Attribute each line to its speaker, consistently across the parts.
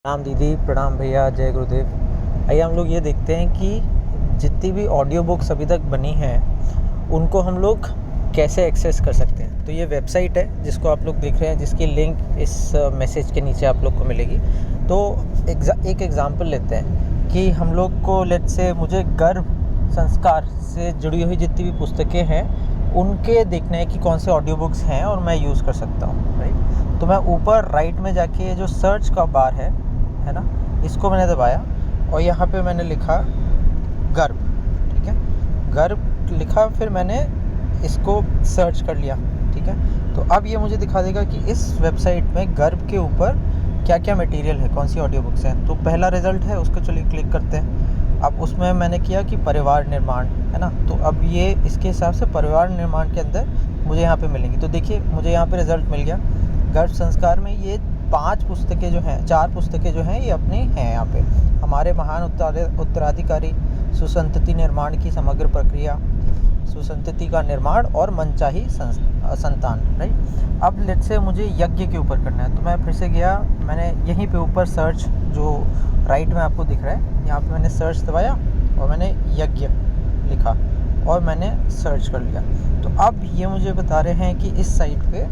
Speaker 1: प्रणाम दीदी, प्रणाम भैया, जय गुरुदेव। आइए हम लोग ये देखते हैं कि जितनी भी ऑडियो बुक्स अभी तक बनी हैं उनको हम लोग कैसे एक्सेस कर सकते हैं। तो ये वेबसाइट है जिसको आप लोग देख रहे हैं, जिसकी लिंक इस मैसेज के नीचे आप लोग को मिलेगी। तो एक एग्ज़ाम्पल लेते हैं कि हम लोग को लेट्स से मुझे गर्भ संस्कार से जुड़ी हुई जितनी भी पुस्तकें हैं उनके देखने हैं कि कौन से ऑडियो बुक्स हैं और मैं यूज़ कर सकता हूँ, राइट। तो मैं ऊपर राइट में जाके जो सर्च का बार है ना, इसको मैंने दबाया और यहाँ पे मैंने लिखा गर्भ, ठीक है, गर्भ लिखा, फिर मैंने इसको सर्च कर लिया, ठीक है। तो अब ये मुझे दिखा देगा कि इस वेबसाइट में गर्भ के ऊपर क्या क्या मटेरियल है, कौन सी ऑडियो बुक्स हैं। तो पहला रिज़ल्ट है, उसको चलिए क्लिक करते हैं। अब उसमें मैंने किया कि परिवार निर्माण, है ना। तो अब ये इसके हिसाब से परिवार निर्माण के अंदर मुझे यहाँ पे मिलेंगी। तो देखिए मुझे यहाँ पे रिज़ल्ट मिल गया। गर्भ संस्कार में ये 4 पुस्तकें जो हैं ये अपनी हैं यहाँ पे। हमारे महान उत्तराधिकारी, सुसंतति निर्माण की समग्र प्रक्रिया, सुसंतति का निर्माण और मनचाही संतान, राइट। अब लेट्स से मुझे यज्ञ के ऊपर करना है, तो मैं फिर से गया, मैंने यहीं पे ऊपर सर्च जो राइट में आपको दिख रहा है, यहाँ पे मैंने सर्च दबाया और मैंने यज्ञ लिखा और मैंने सर्च कर लिया। तो अब ये मुझे बता रहे हैं कि इस साइट पे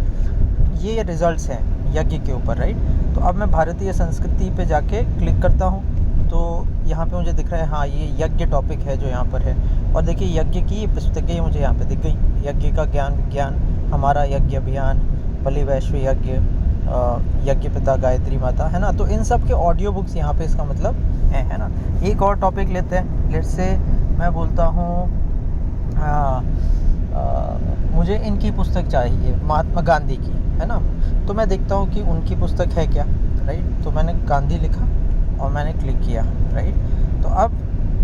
Speaker 1: ये रिज़ल्ट्स हैं यज्ञ के ऊपर, राइट। तो अब मैं भारतीय संस्कृति पे जाके क्लिक करता हूँ तो यहाँ पे मुझे दिख रहा है, हाँ ये यज्ञ टॉपिक है जो यहाँ पर है। और देखिए यज्ञ की पुस्तकें मुझे यहाँ पे दिख गई। यज्ञ का ज्ञान विज्ञान, हमारा यज्ञ अभियान, बलि वैश्व यज्ञ, यज्ञ पिता गायत्री माता, है ना। तो इन सब के ऑडियो बुक्स यहाँ पे इसका मतलब है ना। एक और टॉपिक लेते हैं, लेट्स से मैं बोलता हूँ मुझे इनकी पुस्तक चाहिए, महात्मा गांधी की, है ना। तो मैं देखता हूँ कि उनकी पुस्तक है क्या, राइट। तो मैंने गांधी लिखा और मैंने क्लिक किया, राइट। तो अब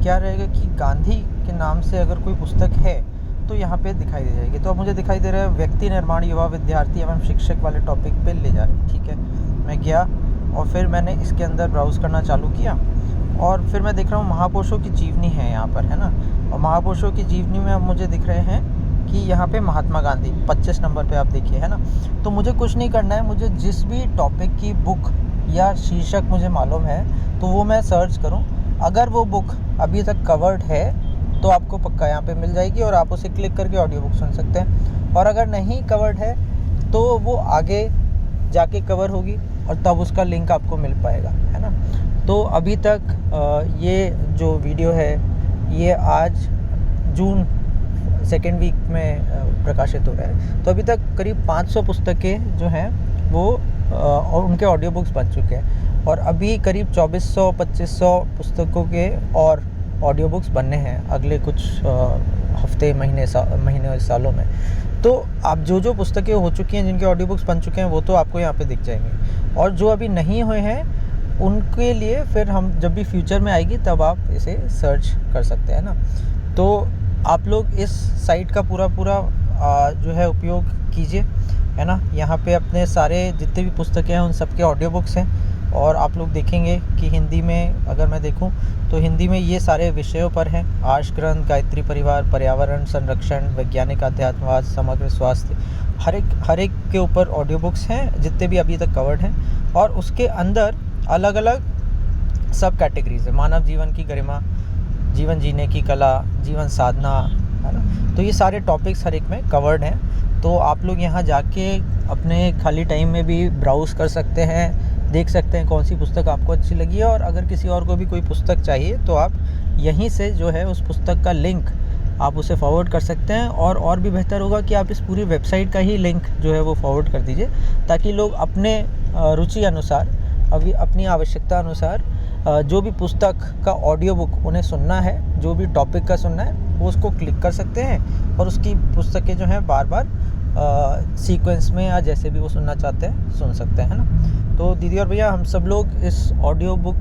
Speaker 1: क्या रहेगा कि गांधी के नाम से अगर कोई पुस्तक है तो यहाँ पे दिखाई दे जाएगी। तो अब मुझे दिखाई दे रहा है व्यक्ति निर्माण, युवा, विद्यार्थी एवं शिक्षक वाले टॉपिक पे ले जा रहे हैं, ठीक है। मैं गया और फिर मैंने इसके अंदर ब्राउज़ करना चालू किया और फिर मैं देख रहा हूँ महापुरुषों की जीवनी है यहाँ पर, है ना। और महापुरुषों की जीवनी में अब मुझे दिख रहे हैं कि यहाँ पे महात्मा गांधी 25 नंबर पे आप देखिए, है ना। तो मुझे कुछ नहीं करना है, मुझे जिस भी टॉपिक की बुक या शीर्षक मुझे मालूम है तो वो मैं सर्च करूं। अगर वो बुक अभी तक कवर्ड है तो आपको पक्का यहाँ पे मिल जाएगी और आप उसे क्लिक करके ऑडियो बुक सुन सकते हैं। और अगर नहीं कवर्ड है तो वो आगे जाके कवर होगी और तब उसका लिंक आपको मिल पाएगा, है ना। तो अभी तक ये जो वीडियो है ये आज जून सेकेंड वीक में प्रकाशित हो रहा है। तो अभी तक करीब 500 पुस्तकें जो हैं वो और उनके ऑडियो बुक्स बन चुके हैं और अभी करीब 2400-2500 पुस्तकों के और ऑडियो बुक्स बनने हैं अगले कुछ हफ्ते, महीने, सालों में। तो आप जो पुस्तकें हो चुकी हैं, जिनके ऑडियो बुक्स बन चुके हैं, वो तो आपको यहाँ पे दिख जाएंगे। और जो अभी नहीं हुए हैं उनके लिए फिर हम जब भी फ्यूचर में आएगी तब आप इसे सर्च कर सकते हैं ना। तो आप लोग इस साइट का पूरा जो है उपयोग कीजिए, है ना। यहाँ पे अपने सारे जितने भी पुस्तकें हैं उन सब के ऑडियो बुक्स हैं और आप लोग देखेंगे कि हिंदी में अगर मैं देखूँ तो हिंदी में ये सारे विषयों पर हैं। आर्ष ग्रंथ, गायत्री परिवार, पर्यावरण संरक्षण, वैज्ञानिक अध्यात्मवाद, समग्र स्वास्थ्य, हर एक के ऊपर ऑडियो बुक्स हैं जितने भी अभी तक कवर्ड हैं। और उसके अंदर अलग अलग सब कैटेगरीज है। मानव जीवन की गरिमा, जीवन जीने की कला, जीवन साधना, है ना। तो ये सारे टॉपिक्स हर एक में कवर्ड हैं। तो आप लोग यहाँ जाके अपने खाली टाइम में भी ब्राउज़ कर सकते हैं, देख सकते हैं कौन सी पुस्तक आपको अच्छी लगी है। और अगर किसी और को भी कोई पुस्तक चाहिए तो आप यहीं से जो है उस पुस्तक का लिंक आप उसे फॉरवर्ड कर सकते हैं। और भी बेहतर होगा कि आप इस पूरी वेबसाइट का ही लिंक जो है वो फॉरवर्ड कर दीजिए, ताकि लोग अपने रुचि अनुसार, अभी अपनी आवश्यकता अनुसार जो भी पुस्तक का ऑडियो बुक उन्हें सुनना है, जो भी टॉपिक का सुनना है, वो उसको क्लिक कर सकते हैं और उसकी पुस्तकें जो हैं बार बार सीक्वेंस में या जैसे भी वो सुनना चाहते हैं सुन सकते हैं, ना। तो दीदी और भैया, हम सब लोग इस ऑडियो बुक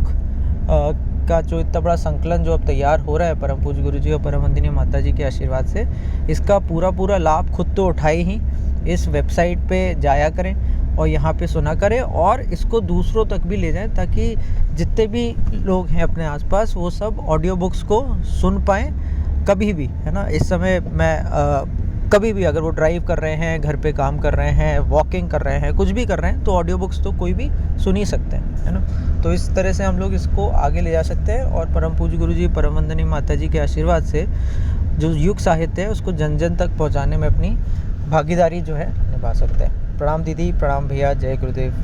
Speaker 1: का जो इतना बड़ा संकलन जो अब तैयार हो रहा है परम पूज्य गुरु जी और परम वंदनीय माता जी के आशीर्वाद से, इसका पूरा लाभ खुद तो उठाए ही इस वेबसाइट पे जाया करें और यहाँ पे सुना करें और इसको दूसरों तक भी ले जाएं, ताकि जितने भी लोग हैं अपने आसपास वो सब ऑडियो बुक्स को सुन पाएँ कभी भी, है ना। इस समय मैं कभी भी अगर वो ड्राइव कर रहे हैं, घर पे काम कर रहे हैं, वॉकिंग कर रहे हैं, कुछ भी कर रहे हैं, तो ऑडियो बुक्स तो कोई भी सुन ही सकते हैं, है ना। तो इस तरह से हम लोग इसको आगे ले जा सकते हैं और परम पूज्य गुरु जी, परम वंदनीय माता जी के आशीर्वाद से जो युग साहित्य है उसको जन जन तक पहुँचाने में अपनी भागीदारी जो है निभा सकते हैं। प्रणाम दीदी, प्रणाम भैया, जय गुरुदेव।